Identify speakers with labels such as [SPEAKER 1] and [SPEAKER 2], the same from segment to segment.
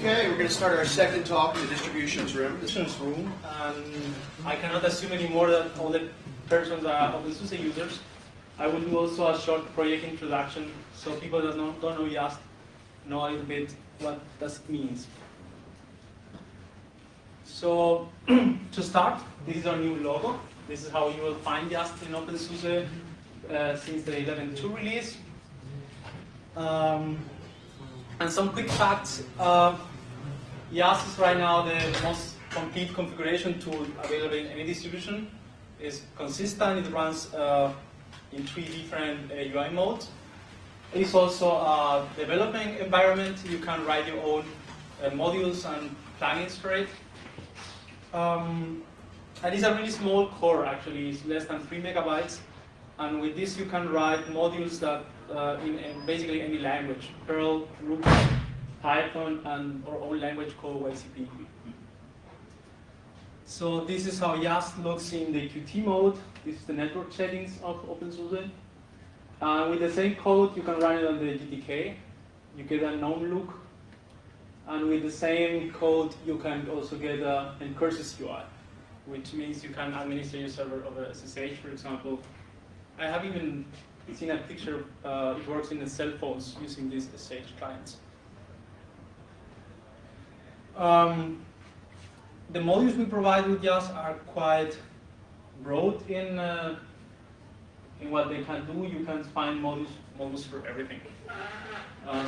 [SPEAKER 1] Okay, we're going to start our second talk in the distributions room.
[SPEAKER 2] I cannot assume anymore that all the persons are OpenSUSE users. I will do also a short project introduction so people that don't know YaST know a little bit what that means. So to start, this is our new logo. This is how you will find YaST in OpenSUSE since the 11.2 release. And some quick facts. YaST is right now the most complete configuration tool available in any distribution. It's consistent, it runs in 3 different UI modes. It is also a developing environment. You can write your own modules and plugins for it. And it's a really small core actually, it's less than 3 megabytes. And with this you can write modules that in basically any language, Perl, Ruby, Python, and our own language called YCP. So this is how YaST looks in the Qt mode. This is the network settings of OpenSUSE. With the same code, you can run it on the GTK. You get a gnome look. And with the same code, you can also get an curses UI, which means you can administer your server over SSH, for example. I have even seen a picture, it works in the cell phones using these SSH clients. The modules we provide with YaST are quite broad in what they can do. You can find modules for everything.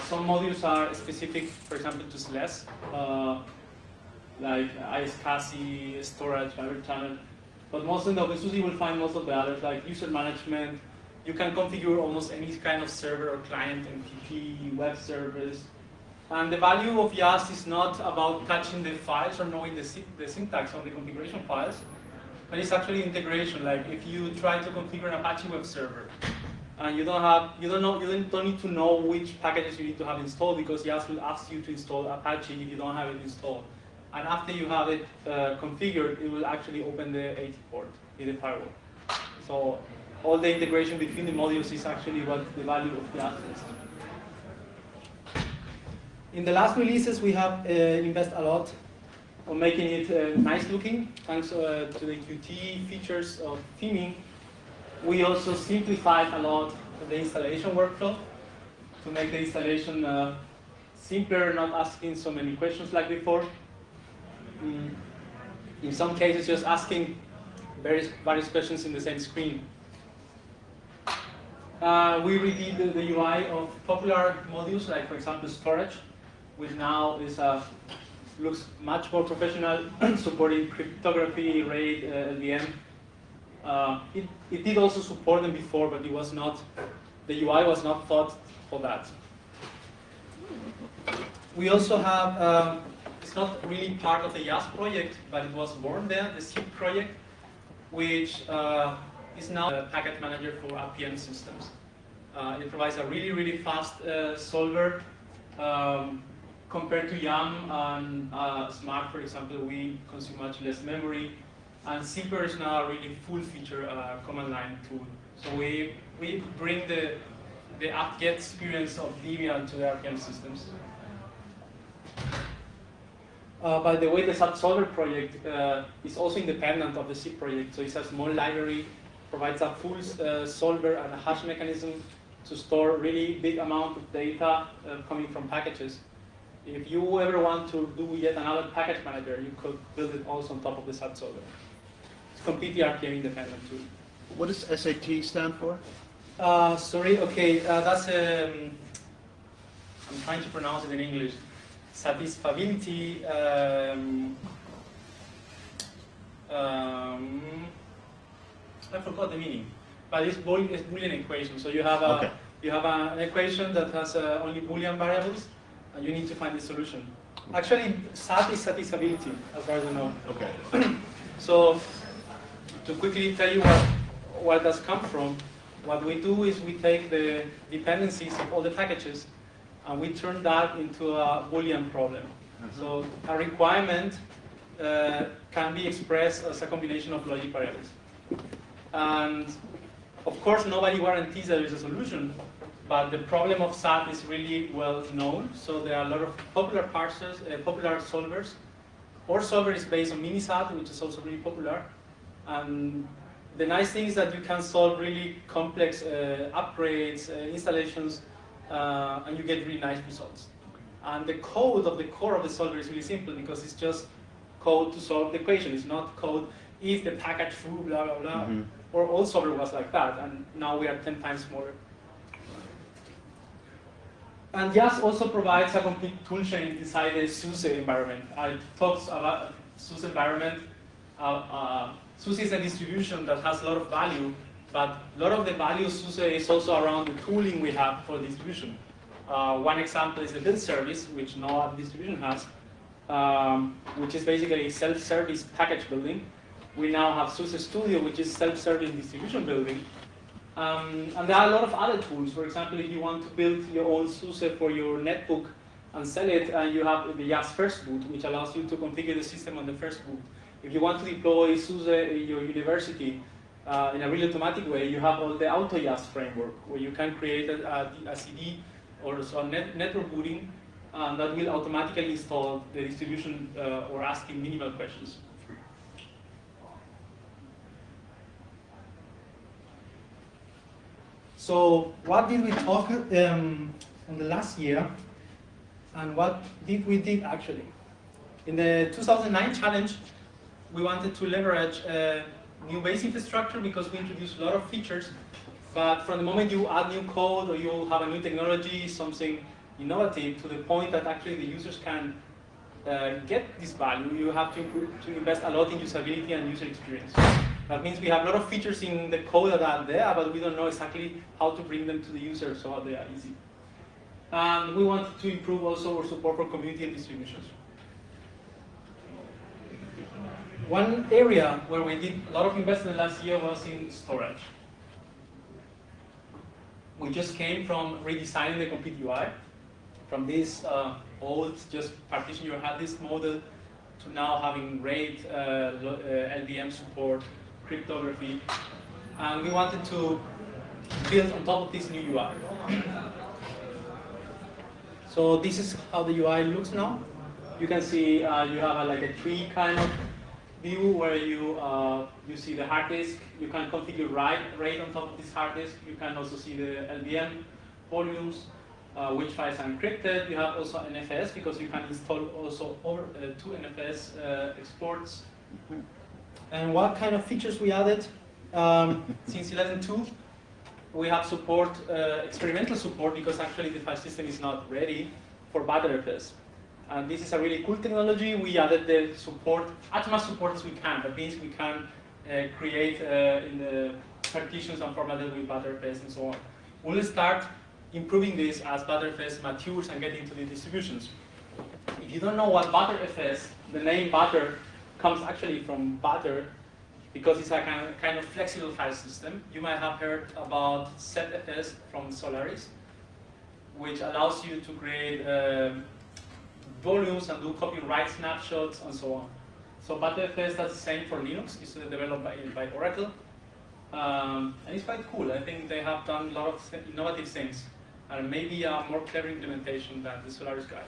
[SPEAKER 2] Some modules are specific, for example, to SLES, like ISCSI, storage, fiber channel. But most of the OpenSUSE you will find most of the others, like user management. You can configure almost any kind of server or client, MTP, web service. And the value of YaST is not about touching the files or knowing the syntax of the configuration files, but it's actually integration. Like if you try to configure an Apache web server, and you don't need to know which packages you need to have installed, because YaST will ask you to install Apache if you don't have it installed. And after you have it configured, it will actually open the 80 port in the firewall. So all the integration between the modules is actually what the value of YaST is. In the last releases, we have invested a lot on making it nice looking, thanks to the Qt features of theming. We also simplified a lot the installation workflow to make the installation simpler, not asking so many questions like before. In some cases, just asking various questions in the same screen. We redid the UI of popular modules, like for example storage, which now looks much more professional, supporting cryptography, RAID, LVM. It did also support them before, but it was not. The UI was not thought for that. We also have. It's not really part of the YaST project, but it was born there, the SIP project, which is now a package manager for RPM systems. It provides a really fast solver. Compared to YAM and Smart, for example, we consume much less memory. And Zipper is now a really full-feature command line tool. So we bring the apt-get experience of Debian to the RPM systems. By the way, the SAT-Solver project is also independent of the SIP project. So it's a small library, provides a full solver and a hash mechanism to store really big amount of data coming from packages. If you ever want to do yet another package manager, you could build it also on top of the SAT-Solver. It's completely RPM independent too.
[SPEAKER 1] What does SAT stand for?
[SPEAKER 2] Sorry, okay, that's I'm trying to pronounce it in English. Satisfiability. I forgot the meaning, but it's Boolean equation. So you have an equation that has only Boolean variables, and you need to find the solution. Actually, SAT is satisfiability, as far as I know.
[SPEAKER 1] Okay.
[SPEAKER 2] So to quickly tell you where that's come from, what we do is we take the dependencies of all the packages and we turn that into a Boolean problem. So a requirement can be expressed as a combination of logic variables. And of course, nobody guarantees there is a solution, but the problem of SAT is really well known. So there are a lot of popular parsers, popular solvers. Our solver is based on MiniSat, which is also really popular. And the nice thing is that you can solve really complex upgrades, installations, and you get really nice results. And the code of the core of the solver is really simple because it's just code to solve the equation. It's not code if the package foo, blah, blah, blah. Mm-hmm. Our old solver was like that, and now we are 10 times smaller. And YaST also provides a complete toolchain inside the SUSE environment. I talked about SUSE environment. SUSE is a distribution that has a lot of value, but a lot of the value of SUSE is also around the tooling we have for distribution. One example is the build service, which no other distribution has, which is basically self-service package building. We now have SUSE Studio, which is self-service distribution building. And there are a lot of other tools. For example, if you want to build your own SUSE for your netbook and sell it, you have the YaST first boot, which allows you to configure the system on the first boot. If you want to deploy SUSE in your university in a really automatic way, you have all the Auto YaST framework, where you can create a CD or so network booting that will automatically install the distribution or asking minimal questions. So what did we talk in the last year, and what did we did actually? In the 2009 challenge, we wanted to leverage new base infrastructure because we introduced a lot of features, but from the moment you add new code or you have a new technology, something innovative, to the point that actually the users can get this value, you have to invest a lot in usability and user experience. That means we have a lot of features in the code that are there, but we don't know exactly how to bring them to the user so they are easy. And we wanted to improve also our support for community and distributions. One area where we did a lot of investment last year was in storage. We just came from redesigning the complete UI, from this old just partition your hard disk model to now having RAID, LVM support, cryptography, and we wanted to build on top of this new UI. So this is how the UI looks now. You can see you have like a tree kind of view where you see the hard disk. You can configure RAID on top of this hard disk. You can also see the LVM volumes, which files are encrypted. You have also NFS because you can install also over 2 NFS exports. And what kind of features we added? Since 11.2, we have support, experimental support, because actually the file system is not ready for ButterFS. And this is a really cool technology. We added the support, as much support as we can. That means we can create in the partitions and formatted with ButterFS and so on. We'll start improving this as ButterFS matures and get into the distributions. If you don't know what ButterFS, the name Butter comes actually from Butter because it's a kind of flexible file system. You might have heard about ZFS from Solaris, which allows you to create volumes and do copy write snapshots and so on. So ButterFS, that's the same for Linux. It's developed by Oracle. And it's quite cool. I think they have done a lot of innovative things, and maybe a more clever implementation than the Solaris guy.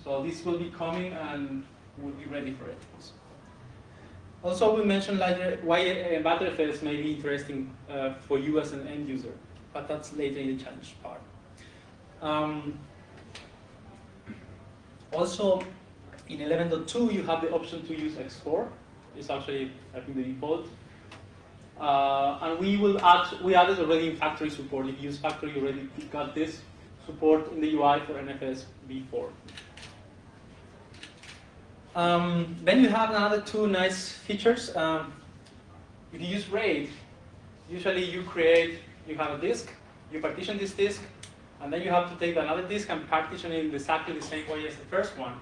[SPEAKER 2] So this will be coming, and we'll be ready for it. Also, we mentioned later why ButterFS may be interesting for you as an end user, but that's later in the challenge part. Also, in 11.2, you have the option to use X4. It's actually, I think, the default. And we added already in factory support. If you use factory, you already got this support in the UI for NFS v4. Then you have another 2 nice features. If you use RAID, usually you have a disk, you partition this disk, and then you have to take another disk and partition it in exactly the same way as the first one.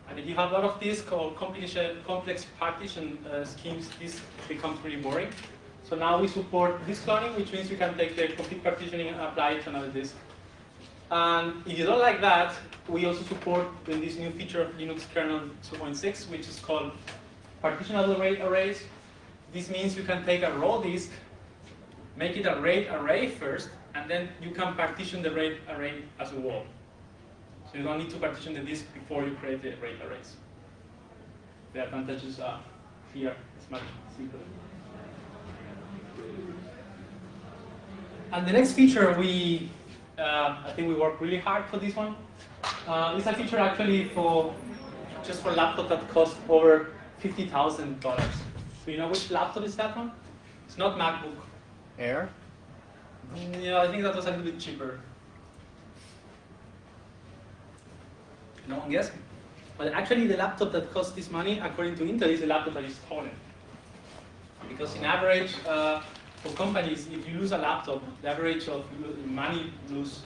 [SPEAKER 2] And if you have a lot of disk or complex partition schemes, this becomes pretty boring. So now we support disk cloning, which means you can take the complete partitioning and apply it to another disk. And if you don't like that, we also support this new feature of Linux kernel 2.6, which is called partitionable RAID arrays. This means you can take a raw disk, make it a RAID array first, and then you can partition the RAID array as a wall. So you don't need to partition the disk before you create the RAID arrays. The advantages are here. It's much simpler. And the next feature, I think we worked really hard for this one. It's a feature actually just for laptop that cost over $50,000. So you know which laptop is that one? It's not MacBook.
[SPEAKER 1] Air?
[SPEAKER 2] Yeah, I think that was a little bit cheaper. No one guessed? But actually the laptop that costs this money, according to Intel, is the laptop that is stolen. Because in average, for companies, if you lose a laptop, the average of money lose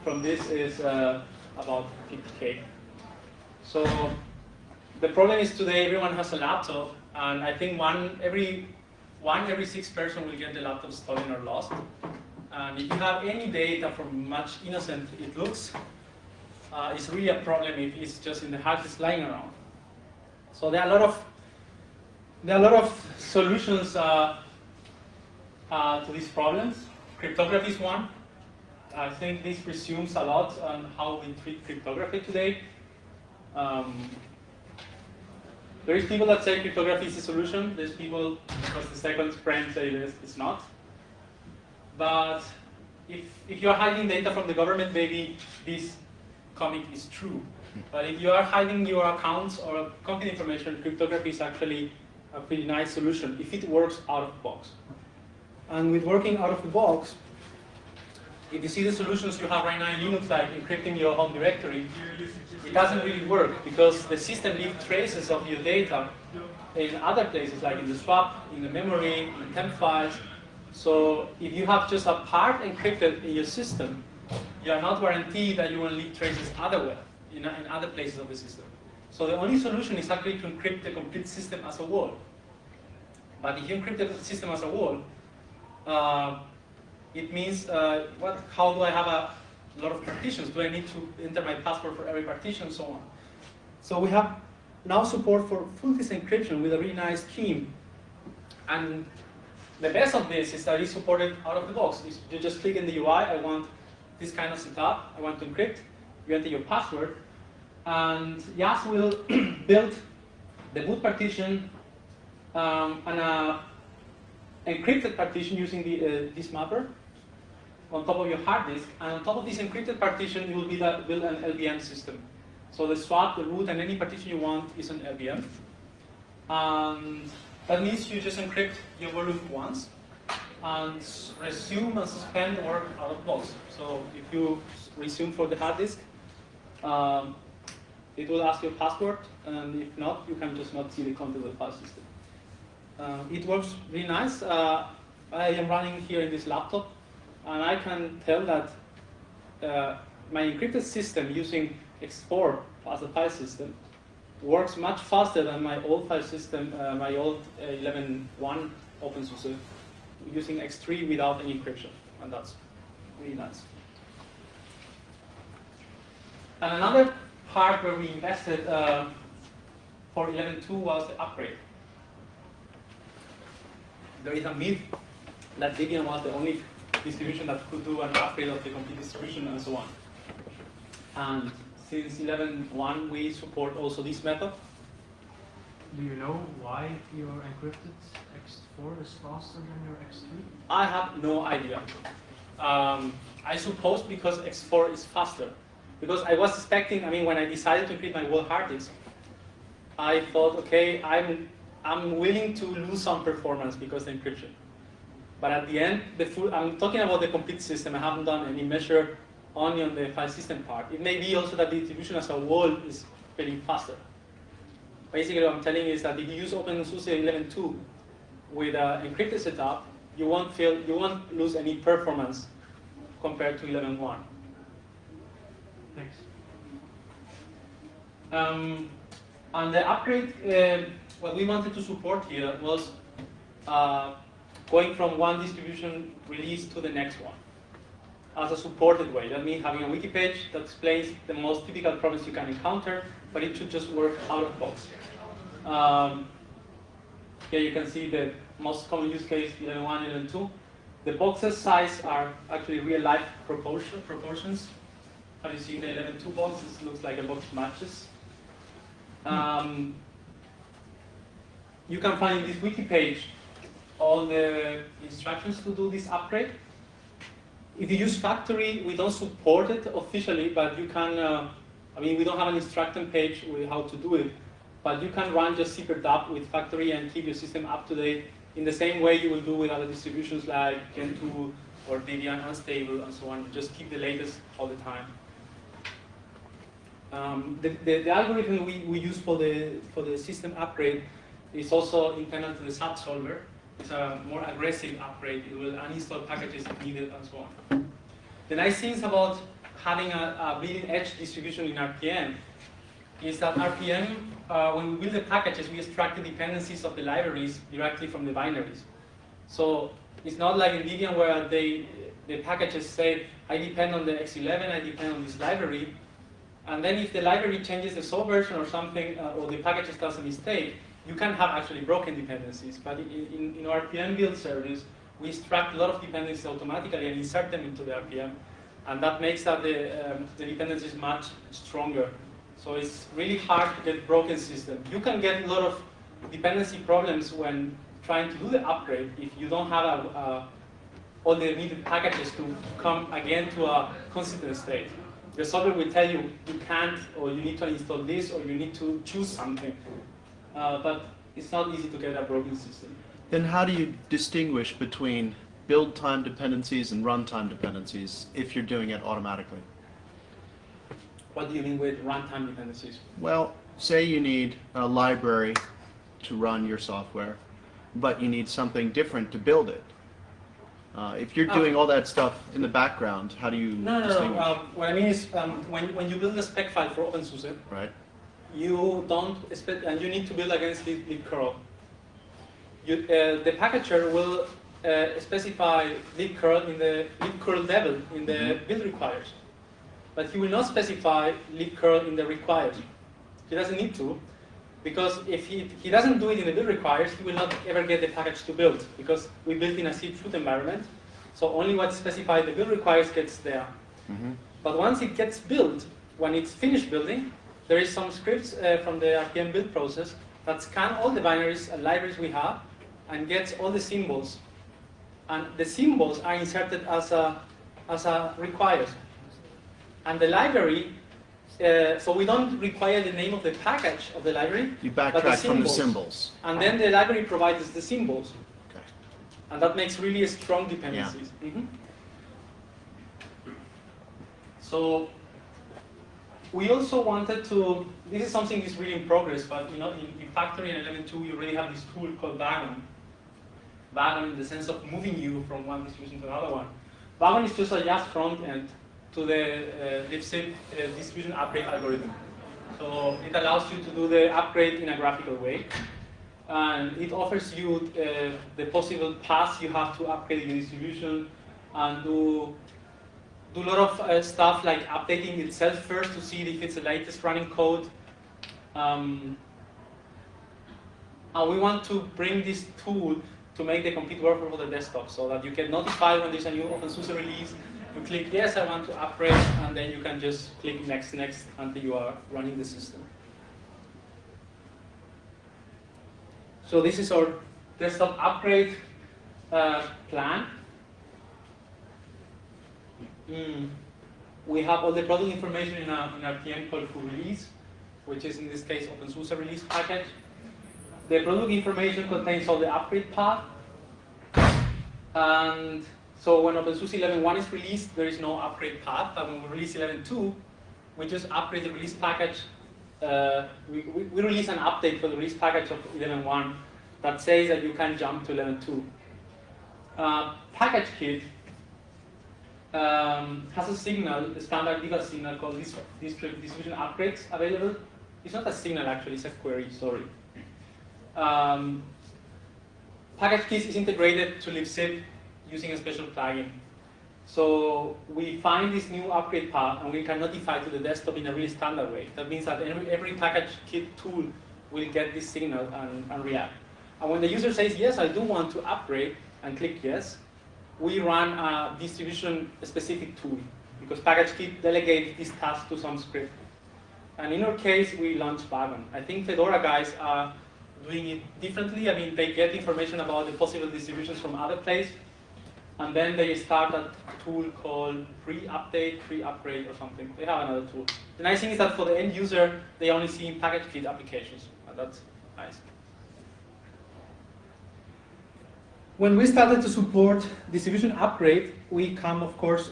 [SPEAKER 2] from this is about 50K. So the problem is today everyone has a laptop, and I think every 6 person will get the laptop stolen or lost. And if you have any data from much innocent it looks, it's really a problem if it's just in the hard disk lying around. So there are a lot of solutions to these problems. Cryptography is one. I think this presumes a lot on how we treat cryptography today. There is people that say cryptography is a solution. There's people, because the second friend say it's not. But if you're hiding data from the government, maybe this comic is true. But if you are hiding your accounts or company information, cryptography is actually a pretty nice solution if it works out of the box. And with working out of the box, if you see the solutions you have right now in Linux, like encrypting your home directory, it doesn't really work because the system leaves traces of your data in other places, like in the swap, in the memory, in temp files. So if you have just a part encrypted in your system, you are not guaranteed that you will leave traces otherwhere, in other places of the system. So the only solution is actually to encrypt the complete system as a wall. But if you encrypt the system as a wall, it means, how do I have a lot of partitions? Do I need to enter my password for every partition, and so on? So we have now support for full disk encryption with a really nice scheme. And the best of this is that it's supported out of the box. You just click in the UI, I want this kind of setup, I want to encrypt. You enter your password, and YaST will build the boot partition and an encrypted partition using this mapper on top of your hard disk. And on top of this encrypted partition, you will build an LVM system. So the swap, the root, and any partition you want is an LVM. And that means you just encrypt your volume once and resume and suspend work out of box. So if you resume for the hard disk, it will ask your password, and if not, you can just not see the content of the file system. It works really nice. I am running here in this laptop, and I can tell that my encrypted system using X4 as a file system works much faster than my old file system, my old 11.1 OpenSUSE, using X3 without any encryption, and that's really nice. And another part where we invested for 11.2 was the upgrade. There is a myth that Debian was the only distribution that could do an upgrade of the complete distribution and so on. And since 11.1, we support also this method.
[SPEAKER 3] Do you know why your encrypted X4 is faster than your X3?
[SPEAKER 2] I have no idea. I suppose because X4 is faster. Because I was expecting, when I decided to encrypt my whole hard disk, I thought, okay, I'm willing to lose some performance because of the encryption. But at the end, I'm talking about the complete system. I haven't done any measure only on the file system part. It may be also that the distribution as a whole is getting faster. Basically, what I'm telling you is that if you use OpenSUSE 11.2 with an encrypted setup, you won't lose any performance compared to 11.1.
[SPEAKER 3] Thanks.
[SPEAKER 2] And the upgrade, what we wanted to support here was going from one distribution release to the next one as a supported way. That means having a wiki page that explains the most typical problems you can encounter, but it should just work out of the box. Here you can see the most common use case, 11.1, 11.2. The boxes size are actually real-life proportions. Have you seen the 11.2 box? This looks like a box matches. You can find in this wiki page all the instructions to do this upgrade. If you use factory, we don't support it officially, but you can, I mean, we don't have an instruction page with how to do it, but you can run just secret app with factory and keep your system up to date in the same way you will do with other distributions like Gentoo or Debian Unstable and so on. Just keep the latest all the time. The algorithm we use for the system upgrade is also internal to the SAT solver. It's a more aggressive upgrade. It will uninstall packages if needed and so on. The nice things about having a bleeding edge distribution in RPM is that RPM, when we build the packages, we extract the dependencies of the libraries directly from the binaries. So it's not like in Debian where the packages say, I depend on the X11, I depend on this library. And then if the library changes the subversion or something, or the packages does a mistake, you can have actually broken dependencies. But in our RPM build service, we extract a lot of dependencies automatically and insert them into the RPM. And that makes that the dependencies much stronger. So it's really hard to get broken system. You can get a lot of dependency problems when trying to do the upgrade if you don't have all the needed packages to come again to a consistent state. The solver will tell you you can't, or you need to install this, or you need to choose something. But it's not easy to get a broken system.
[SPEAKER 1] Then how do you distinguish between build time dependencies and runtime dependencies if you're doing it automatically?
[SPEAKER 2] What do you mean with runtime dependencies?
[SPEAKER 1] Well, say you need a library to run your software, but you need something different to build it. If you're doing all that stuff in the background, how do you distinguish?
[SPEAKER 2] What I mean is when you build a spec file for OpenSUSE,
[SPEAKER 1] Right.
[SPEAKER 2] you don't expect, and you need to build against libcurl. The packager will specify libcurl in the libcurl level in the build requires, but he will not specify libcurl in the requires. He doesn't need to, because if he doesn't do it in the build requires, he will not ever get the package to build, because we built in a C-root environment, so only what's specified in the build requires gets there.
[SPEAKER 1] Mm-hmm.
[SPEAKER 2] But once it gets built, when it's finished building, there is some scripts from the RPM build process that scan all the binaries and libraries we have and gets all the symbols. And the symbols are inserted as a requires. And the library, so we don't require the name of the package of the library,
[SPEAKER 1] You
[SPEAKER 2] but
[SPEAKER 1] backtrack from the symbols.
[SPEAKER 2] And then the library provides the symbols.
[SPEAKER 1] Okay.
[SPEAKER 2] And that makes really strong dependencies.
[SPEAKER 1] Yeah.
[SPEAKER 2] Mm-hmm. So we also wanted to, this is something that's really in progress, but you know, in Factory and 11.2 you already have this tool called Wagon. Wagon in the sense of moving you from one distribution to another one. Wagon is just a YaST front end to the libsyn distribution upgrade algorithm. So it allows you to do the upgrade in a graphical way. And it offers you the possible paths you have to upgrade your distribution and do a lot of stuff like updating itself first to see if it's the latest running code. And we want to bring this tool to make the complete workflow for the desktop so that you get notified when there's a new OpenSUSE release. You click yes, I want to upgrade, and then you can just click next, next until you are running the system. So this is our desktop upgrade plan. We have all the product information in our PM called full release, which is in this case OpenSUSE release package. The product information contains all the upgrade path. And so when OpenSUSE 11.1 is released, there is no upgrade path. But when we release 11.2, we just upgrade the release package. We release an update for the release package of 11.1 that says that you can jump to 11.2. Package kit has a signal, a standard default signal called distribution upgrades available. It's not a signal actually, it's a query, sorry. Package kit is integrated to libzip using a special plugin. So we find this new upgrade path and we can notify to the desktop in a really standard way. That means that every package kit tool will get this signal and react. And when the user says, yes, I do want to upgrade, and click yes, we run a distribution-specific tool, because PackageKit delegates this task to some script. And in our case, we launched Wagon. I think Fedora guys are doing it differently. I mean, they get information about the possible distributions from other places, and then they start a tool called pre-update, pre-upgrade, or something. They have another tool. The nice thing is that for the end user, they only see PackageKit applications. And that's nice. When we started to support distribution upgrade, we come, of course,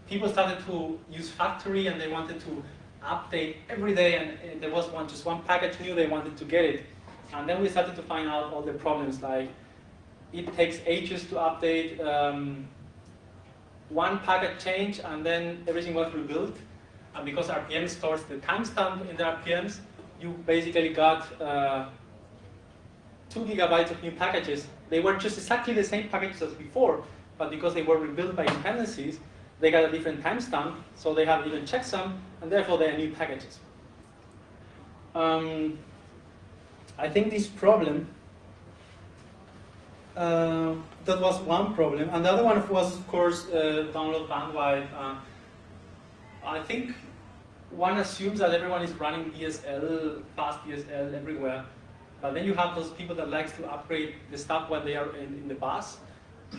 [SPEAKER 2] people started to use factory and they wanted to update every day, and there was just one package new, they wanted to get it. And then we started to find out all the problems, like it takes ages to update one package change, and then everything was rebuilt. And because RPM stores the timestamp in the RPMs, you basically got 2 gigabytes of new packages. They were just exactly the same packages as before, but because they were rebuilt by dependencies, they got a different timestamp, so they have even checksum, and therefore they are new packages. I think this problem, that was one problem, and the other one was, of course, download bandwidth. I think one assumes that everyone is running DSL, fast DSL everywhere, but then you have those people that like to upgrade the stuff when they are in the bus.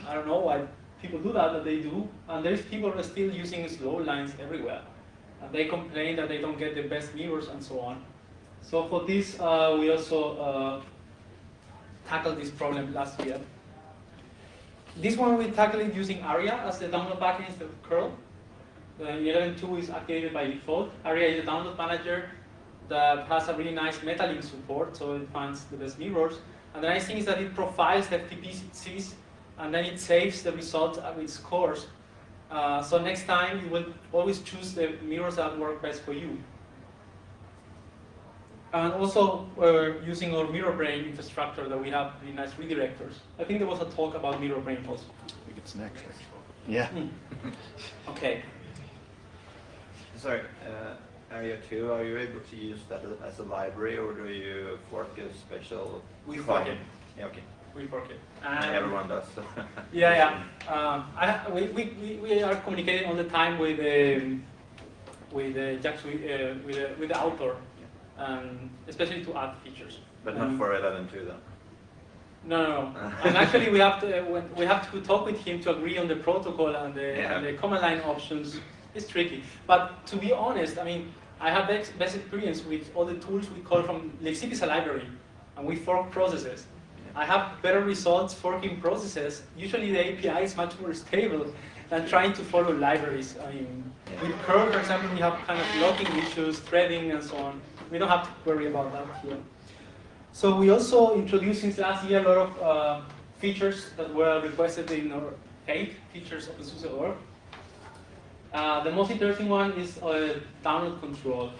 [SPEAKER 2] I don't know why people do that, but they do. And there's people who are still using slow lines everywhere. And they complain that they don't get the best mirrors and so on. So for this, we also tackled this problem last year. This one we tackled it using ARIA as the download backend instead of curl. The 11.2 is activated by default. ARIA is a download manager that has a really nice metalink support, so it finds the best mirrors. And the nice thing is that it profiles the FTPs, and then it saves the results with scores. So next time, you will always choose the mirrors that work best for you. And also, we're using our mirror brain infrastructure that we have in nice redirectors. I think there was a talk about mirror brain also.
[SPEAKER 1] I think it's next. Yeah.
[SPEAKER 2] Okay.
[SPEAKER 4] Sorry, Area 2, are you able to use that as a library, or do you fork a special?
[SPEAKER 2] We fork it.
[SPEAKER 4] Yeah, okay.
[SPEAKER 2] We fork it.
[SPEAKER 4] Everyone does. So.
[SPEAKER 2] Yeah. We are communicating all the time with the author, especially to add features.
[SPEAKER 4] But not for 11.2 then.
[SPEAKER 2] No. And actually, we have to talk with him to agree on the protocol and the command line options. It's tricky. But to be honest, I mean, I have best experience with all the tools we call from libcip is a library, and we fork processes. I have better results forking processes. Usually the API is much more stable than trying to follow libraries. I mean, with curl, for example, we have kind of locking issues, threading, and so on. We don't have to worry about that here. So we also introduced since last year a lot of features that were requested in our 8 features of OpenSUSE.org. The most interesting one is download control.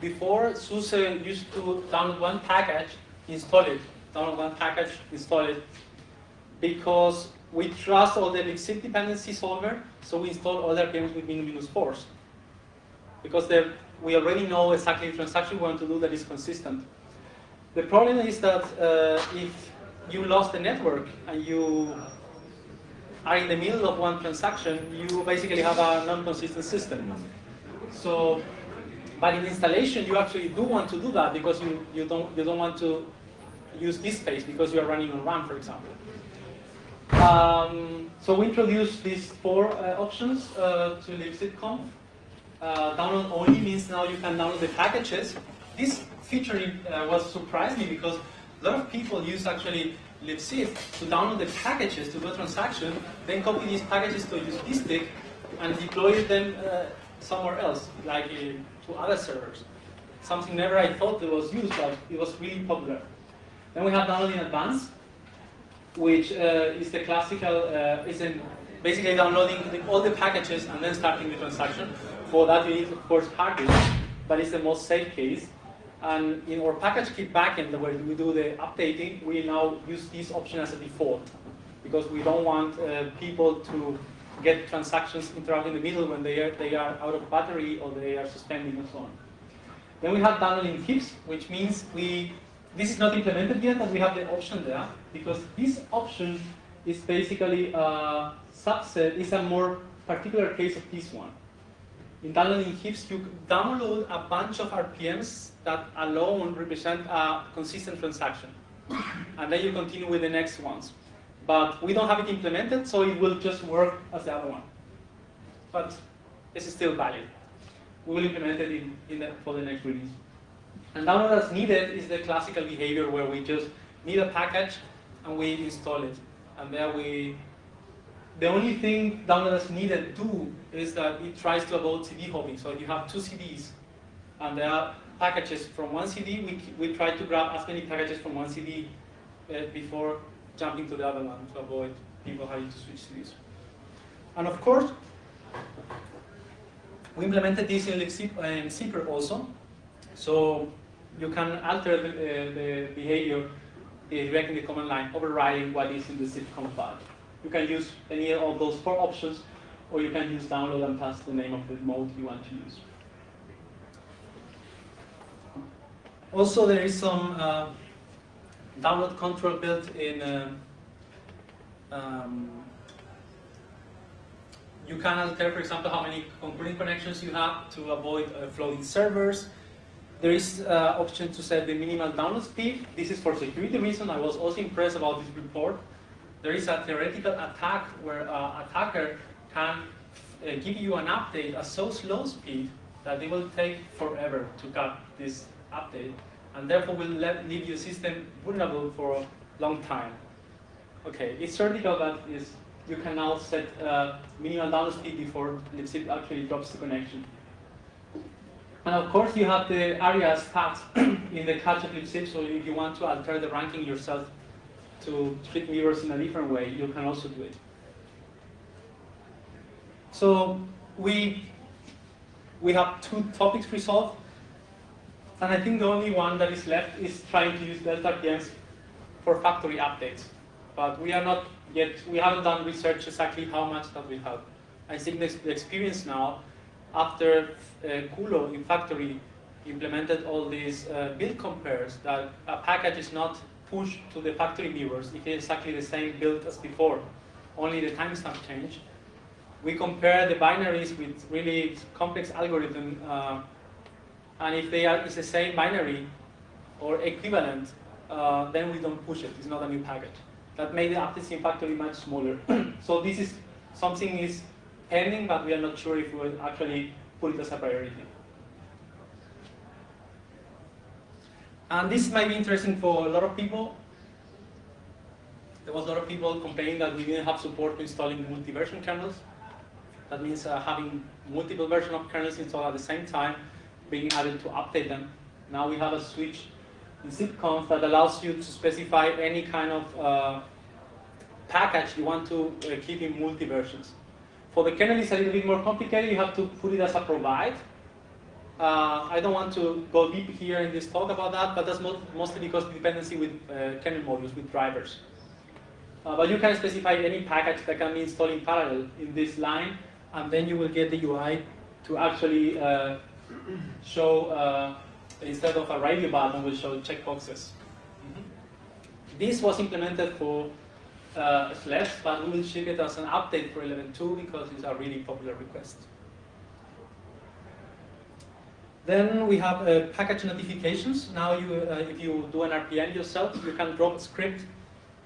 [SPEAKER 2] Before, SUSE used to download one package, install it. Download one package, install it. Because we trust all the libcip dependency solver, so we install all the RPMs with -4s. Because we already know exactly the transaction we want to do that is consistent. The problem is that if you lost the network and you are in the middle of one transaction, you basically have a non-consistent system. So, but in installation, you actually do want to do that because you don't want to use this space because you are running on RAM, for example. So we introduced these 4 options to libcipconf. Download only means now you can download the packages. This feature was surprised me because a lot of people use actually libcip to download the packages to do a transaction, then copy these packages to a USB stick and deploy them somewhere else, like to other servers. Something never I thought that was used, but it was really popular. Then we have download in advance, which is the classical, basically downloading all the packages and then starting the transaction. For that you need, of course, hard disk, but it's the most safe case. And in our PackageKit backend, where we do the updating, we now use this option as a default, because we don't want people to get transactions interrupted in the middle when they are out of battery or they are suspending and so on. Then we have downloading tips, which means this is not implemented yet, but we have the option there, because this option is basically a subset, is a more particular case of this one. In downloading heaps, you download a bunch of RPMs that alone represent a consistent transaction. And then you continue with the next ones. But we don't have it implemented, so it will just work as the other one. But this is still valid. We will implement it for the next release. And download as needed is the classical behavior where we just need a package and we install it. And there the only thing download as needed do is that it tries to avoid CD hopping. So if you have two CDs and there are packages from one CD, we try to grab as many packages from one CD before jumping to the other one to avoid people having to switch CDs. And of course, we implemented this in zipper also. So you can alter the behavior directly in the command line, overriding what is in the zip.conf file. You can use any of those 4 options, or you can use download and pass the name of the mode you want to use. Also, there is some download control built in. You can alter, for example, how many concurrent connections you have to avoid floating servers. There is option to set the minimal download speed. This is for security reasons. I was also impressed about this report. There is a theoretical attack where an attacker can give you an update at so slow speed that it will take forever to cut this update, and therefore will leave your system vulnerable for a long time. Okay, it's theoretical, but you can now set minimal download speed before libzip actually drops the connection. And of course, you have the ARIA stats in the cache of libzip, so if you want to alter the ranking yourself to treat mirrors in a different way, you can also do it. So we have 2 topics resolved, and I think the only one that is left is trying to use Delta RPMs for factory updates. But we are not yet, we haven't done research exactly how much that we have. I think the experience now, after Kulo in factory implemented all these build compares, that a package is not pushed to the factory mirrors, it is exactly the same build as before, only the timestamp changed. We compare the binaries with really complex algorithm, and if it's the same binary or equivalent, then we don't push it, it's not a new package. That made the updates in factory much smaller. So this is something is pending, but we are not sure if we will actually put it as a priority. And this might be interesting for a lot of people. There was a lot of people complaining that we didn't have support to installing multi-version kernels. That means having multiple versions of kernels installed at the same time, being able to update them. Now we have a switch in zip.conf that allows you to specify any kind of package you want to keep in multi-versions. For the kernel, it's a little bit more complicated. You have to put it as a provide. I don't want to go deep here in this talk about that, but that's mostly because of dependency with kernel modules, with drivers. But you can specify any package that can be installed in parallel in this line, and then you will get the UI to actually show, instead of a radio button, will show checkboxes. This was implemented for SLES, but we will ship it as an update for 11.2 because it's a really popular request. Then we have package notifications. Now, if you do an RPM yourself, you can drop a script,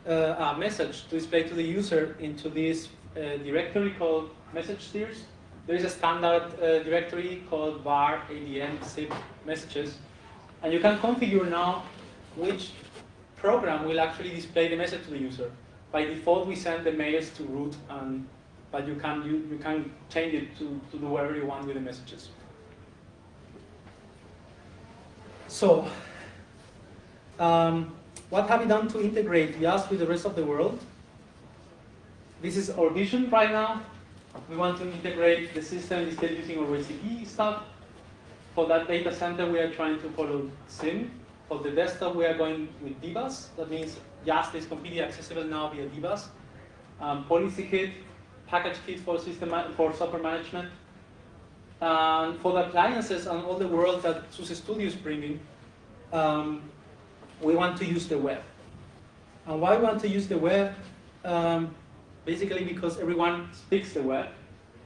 [SPEAKER 2] a message to display to the user into this directory called message steers. There is a standard directory called var adm zip messages, and you can configure now which program will actually display the message to the user. By default, we send the mails to root, but you can change it to do whatever you want with the messages. So, what have we done to integrate YaST with the rest of the world? This is our vision right now. We want to integrate the system instead using our recipe stuff. For that data center, we are trying to follow SIM. For the desktop, we are going with DBus. That means YaST is completely accessible now via DBus. Policy kit, package kit for software management. And for the appliances and all the world that SUSE Studio is bringing, we want to use the web. And why we want to use the web basically because everyone speaks the web.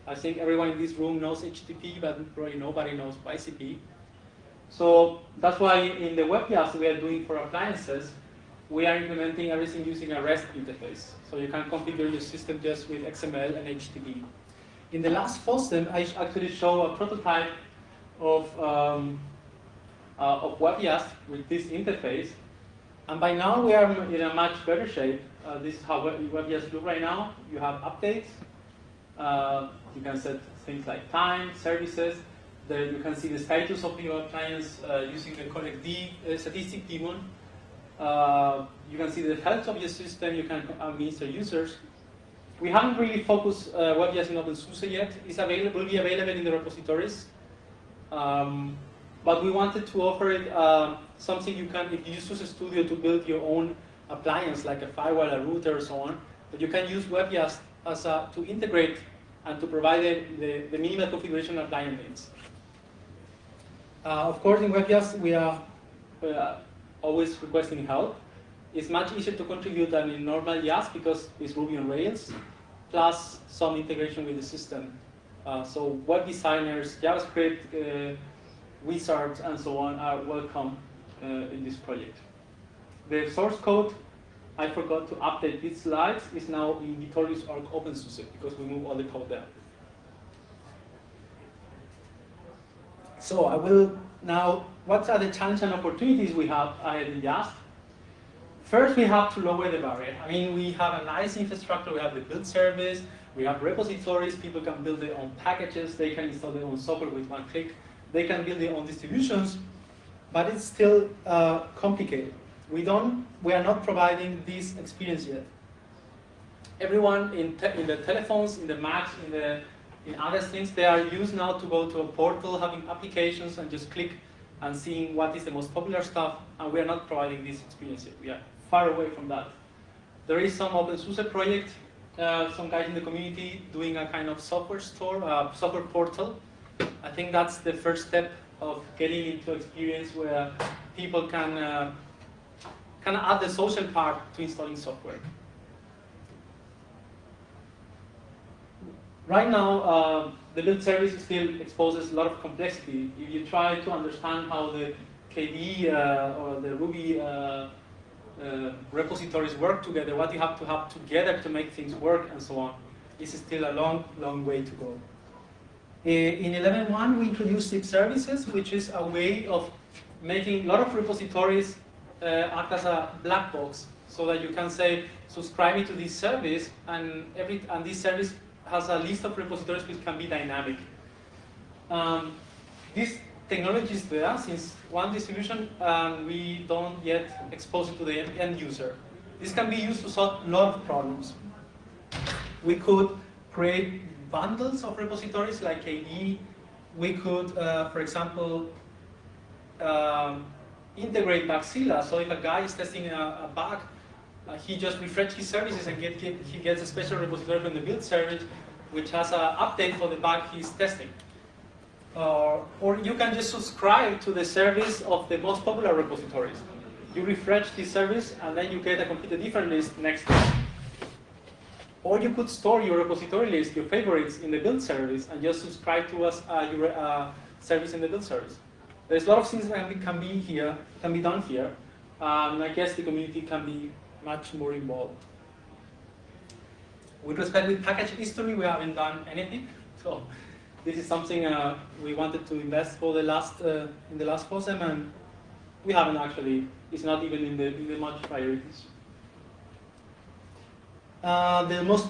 [SPEAKER 2] I think everyone in this room knows HTTP, but probably nobody knows YCP. So that's why in the WebYaST we are doing for appliances, we are implementing everything using a REST interface. So you can configure your system just with XML and HTTP. In the last FOSDEM, I actually show a prototype of WebYaST with this interface. And by now we are in a much better shape. This is how WebYaST looks right now. You have updates. You can set things like time, services. There you can see the status of your appliance using the Connect D statistic daemon. You can see the health of your system. You can administer users. We haven't really focused WebYaST in OpenSUSE yet. It's available, will be available in the repositories. But we wanted to offer it something you can, if you use SUSE Studio to build your own appliance, like a firewall, a router, so on, but you can use WebYaST as to integrate and to provide the minimal configuration appliance needs. Of course, in WebYaST, we are always requesting help. It's much easier to contribute than in normal YaST because it's Ruby on Rails, plus some integration with the system. So web designers, JavaScript, wizards, and so on are welcome in this project. The source code, I forgot to update these slides, is now in Vitorius.org OpenSUSE because we move all the code there. So I will now, what are the challenges and opportunities we have ahead in YaST? First, we have to lower the barrier. I mean, we have a nice infrastructure. We have the build service. We have repositories. People can build their own packages. They can install their own software with one click. They can build their own distributions. But it's still complicated. We are not providing this experience yet. Everyone in the telephones, in the Macs, in other things, they are used now to go to a portal, having applications, and just click and seeing what is the most popular stuff. And we are not providing this experience yet. We are far away from that. There is some OpenSUSE project, some guys in the community doing a kind of software store, software portal. I think that's the first step of getting into experience where people can add the social part to installing software. Right now, the build service still exposes a lot of complexity. If you try to understand how the KDE or the Ruby repositories work together, what you have to have together to make things work, and so on, this is still a long, long way to go. In 11.1, we introduced SIP services, which is a way of making a lot of repositories act as a black box, so that you can say, subscribe me to this service, and this service has a list of repositories which can be dynamic. This technology is there since one distribution, and we don't yet expose it to the end user. This can be used to solve a lot of problems. We could create bundles of repositories like KDE. We could, for example, integrate Bugzilla. So if a guy is testing a bug, he just refreshes his services and he gets a special repository from the build service which has an update for the bug he's testing. Or you can just subscribe to the service of the most popular repositories. You refresh this service and then you get a completely different list next to it. Or you could store your repository list, your favorites, in the build service and just subscribe to your service in the build service. There's a lot of things that can be done here. And I guess the community can be much more involved. With respect to package history, we haven't done anything. So this is something we wanted to invest for in the last FOSDEM, and we haven't actually. It's not even in the much priorities. The most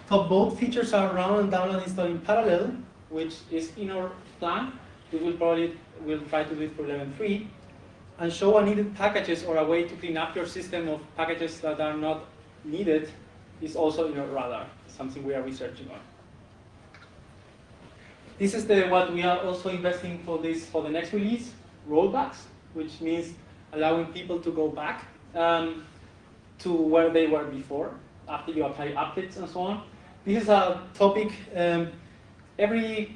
[SPEAKER 2] top both features are run and download and install in parallel, which is in our plan. We will try to do it for 11.3, and show unneeded packages or a way to clean up your system of packages that are not needed is also in our radar, something we are researching on. This is what we are also investing for the next release, rollbacks, which means allowing people to go back to where they were before, after you apply updates and so on. This is a topic, every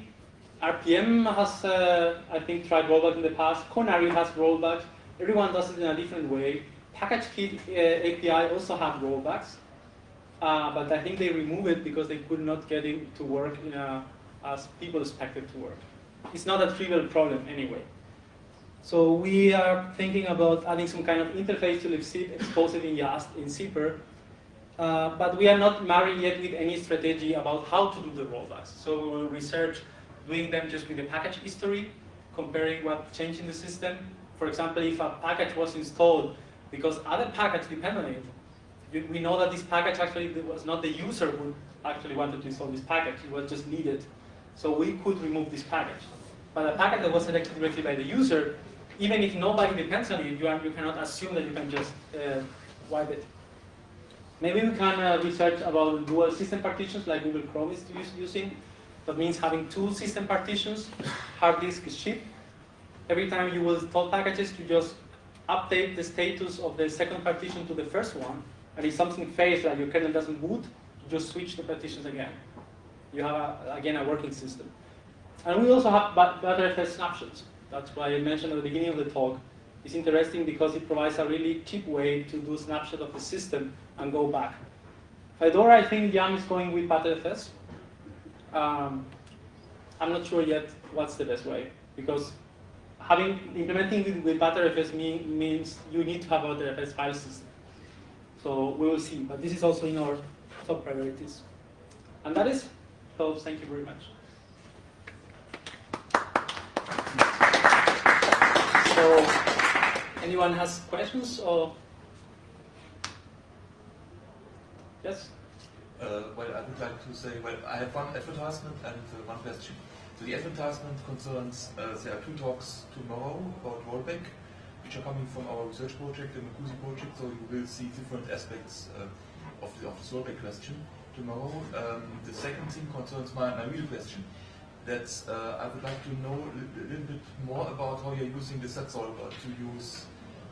[SPEAKER 2] RPM has, I think, tried rollback in the past. Conari has rollbacks. Everyone does it in a different way. PackageKit API also have rollbacks. but I think they removed it because they could not get it to work in as people expected to work. It's not a trivial problem anyway. So we are thinking about adding some kind of interface to libzip, expose it in YaST, in zipper, but we are not married yet with any strategy about how to do the rollbacks. So we will research doing them just with the package history, comparing what changed in the system. For example, if a package was installed because other package depend on it, we know that this package actually was not the user who actually wanted to install this package, it was just needed. So we could remove this package. But a package that was selected directly by the user, even if nobody depends on it, you cannot assume that you can just wipe it. Maybe we can research about dual system partitions like Google Chrome is using. That means having two system partitions, hard disk is cheap. Every time you will install packages, you just update the status of the second partition to the first one. And if something fails, like your kernel doesn't boot, you just switch the partitions again. You have, again, a working system. And we also have Btrfs snapshots. That's why I mentioned at the beginning of the talk. It's interesting because it provides a really cheap way to do a snapshot of the system and go back. Fedora, I think Yam is going with Btrfs. I'm not sure yet what's the best way, because implementing with Btrfs means you need to have a Btrfs file system. So we will see, but this is also in our top priorities. And that is, so thank you very much. So, anyone has questions or? Yes?
[SPEAKER 5] Well, I would like to say, well, I have one advertisement and one question. So the advertisement concerns, there are 2 talks tomorrow about rollback, which are coming from our research project, the Makusi project, so you will see different aspects of the rollback question tomorrow. The second thing concerns my real question. That's, I would like to know a little bit more about how you're using the set solver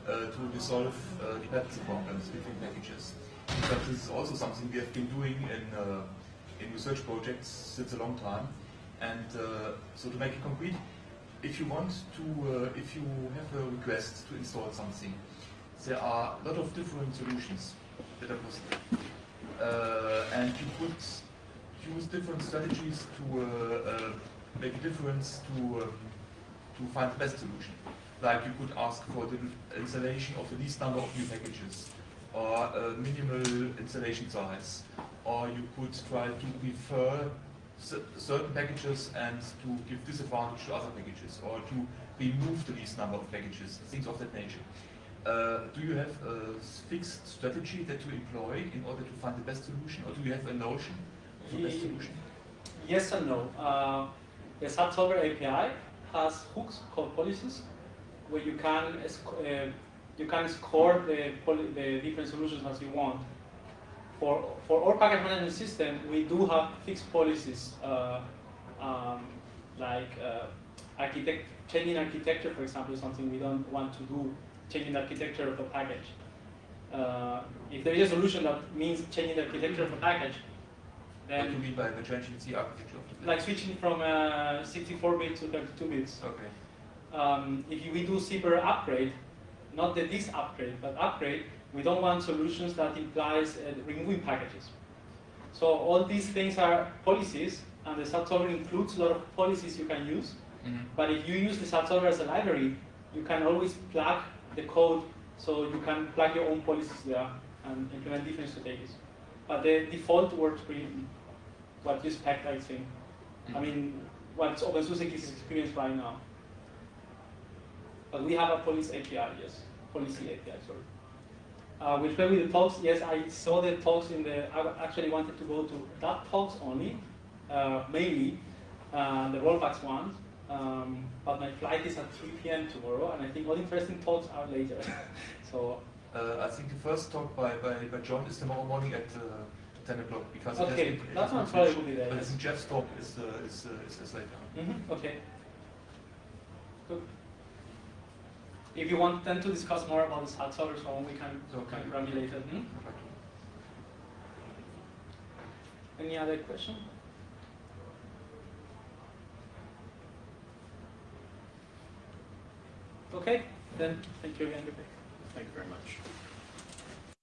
[SPEAKER 5] to resolve dependency problems between packages. Because this is also something we have been doing in research projects since a long time. And so to make it concrete, if you want to, if you have a request to install something, there are a lot of different solutions that are possible. And you could use different strategies to make a difference to find the best solution. Like you could ask for the installation of the least number of new packages, or a minimal installation size, or you could try to prefer certain packages and to give disadvantage to other packages, or to remove the least number of packages, things of that nature. Do you have a fixed strategy that you employ in order to find the best solution, or do you have a notion of the best solution?
[SPEAKER 2] Yes and no. The subsolver API has hooks called policies, where you can score the different solutions as you want. For our package management system, we do have fixed policies, like changing architecture, for example, is something we don't want to do, changing the architecture of a package. If there is a solution that means changing the architecture of a package, then...
[SPEAKER 5] What do you mean by the changing the architecture of the package?
[SPEAKER 2] Like switching from 64-bit to 32 bits.
[SPEAKER 5] Okay.
[SPEAKER 2] If we do zipper upgrade, not the disk upgrade, but upgrade, we don't want solutions that implies removing packages. So all these things are policies, and the subsolver includes a lot of policies you can use. Mm-hmm. But if you use the subsolver as a library, you can always plug the code, so you can plug your own policies there and implement different strategies. But the default works pretty what you expect, I think. Mm-hmm. I mean, what OpenSUSE gives experience right now. But we have a policy API, yes. Policy API, sorry. With the talks, yes, I saw the talks in the, I actually wanted to go to that talks only, mainly, the rollbacks ones. But my flight is at 3 p.m. tomorrow, and I think all interesting talks are later. So
[SPEAKER 5] I think the first talk by John is tomorrow morning at 10 o'clock, because
[SPEAKER 2] okay, that one probably will be there.
[SPEAKER 5] But
[SPEAKER 2] yes.
[SPEAKER 5] I think Jeff's talk is later.
[SPEAKER 2] Mm-hmm. Okay. Good. If you want then to discuss more about the subsolver, so on, we can run it later. Hmm? Any other question? Okay, then thank you again.
[SPEAKER 1] Thank you very much.